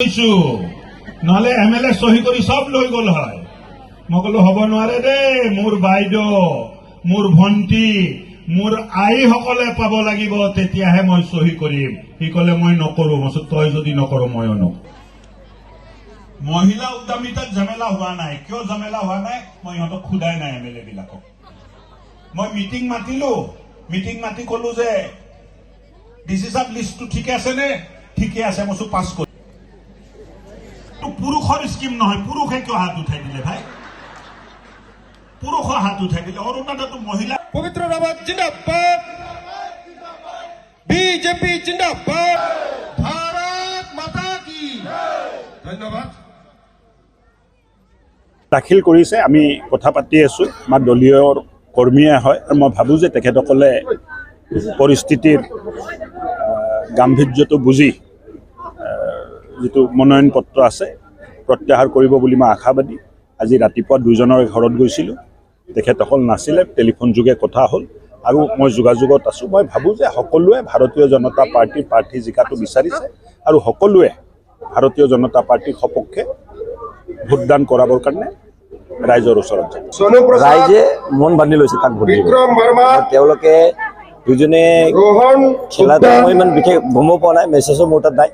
নহলে MLA সহি কৰি সব লৈ গল হয়। মই কলো হব নোৱাৰে দে, মোৰ বাইদেউ, মোৰ ভণ্টি, মোৰ আইসকলে পাব লাগিব, তেতিয়াহে মই সহি কৰিম। সি কলে মই নকৰো। মই তই যদি নকৰো ময়ো নকৰো। মহিলা উদ্যমিতাত ঝামেলা হোৱা নাই। কিয় ঝামেলা হোৱা নাই? মই ইহঁতক সোধাই নাই MLA বিলাকক। মই মিটিং মাতিলো, মিটিং মাতি কলো যে ডিচি সাহেব লিষ্টটো ঠিকে আছে নে? ঠিকে আছে। মই পাছ কৰি পুৰুষৰ স্কিম নহয়, পুৰুষে কিয় হাত উঠাই দিলে ভাই? পুৰুষৰ হাত উঠাই দিলে। অৰুণাচলতো মহিলা। পবিত্ৰ ৰাবাত জিন্দাবাদ, বিজেপি জিন্দাবাদ, ভাৰত মাতা কি। ধন্যবাদ। দাখিল কৰিছে, আমি কথা পাতি আছো। আমাৰ দলীয় কৰ্মীয়ে হয় আৰু মই ভাবোঁ যে তেখেতসকলে পৰিস্থিতিৰ গাম্ভীৰ্যটো বুজি যিটো মনোনয়ন পত্ৰ আছে প্ৰত্যাহাৰ কৰিব বুলি মই আশাবাদী। আজি ৰাতিপুৱা দুজনৰ ঘৰত গৈছিলোঁ, তেখেতসকল নাছিলে, টেলিফোন যোগে কথা হ'ল আৰু মই যোগাযোগত আছোঁ। মই ভাবোঁ যে সকলোৱে ভাৰতীয় জনতা পাৰ্টীৰ প্ৰাৰ্থী জিকাটো বিচাৰিছে আৰু সকলোৱে ভাৰতীয় জনতা পাৰ্টীৰ সপক্ষে ভোটদান কৰাবৰ কাৰণে ৰাইজৰ ওচৰত যায়। ৰাইজে মন বান্ধি লৈছে তাক ভোট দিব। তেওঁলোকে দুজনে খেলাটো মই ইমান বিশেষ গম পোৱা নাই, মেছেজো মোৰ তাত নাই।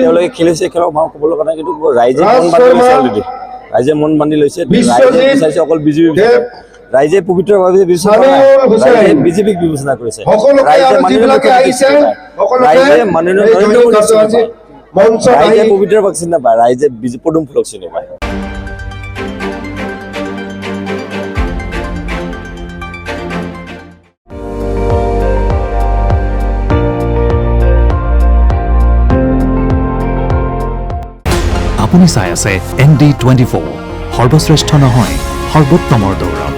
তেওঁলোকে খেলিছে, খেলক মই ক'ব লগা নাই, কিন্তু ৰাইজে মন বান্ধি লৈছে অলৰেডি। ৰাইজে মন বান্ধি লৈছে। ৰাইজে বিচাৰিছে অকল বিজেপি। ৰাইজে পবিত্ৰভাৱে বিজেপিক বিবেচনা কৰিছে। ৰাইজে মাননীয় নৰেন্দ্ৰ মোদীক চিনি পায়। ৰাইজে পবিত্ৰভাৱে চিনি নাপায়, ৰাইজে পদুম ফুলক চিনি পায়। আপুনি চাই আছে ND24, সৰ্বশ্ৰেষ্ঠ নহয় সৰ্বোত্তমৰ দৌৰ।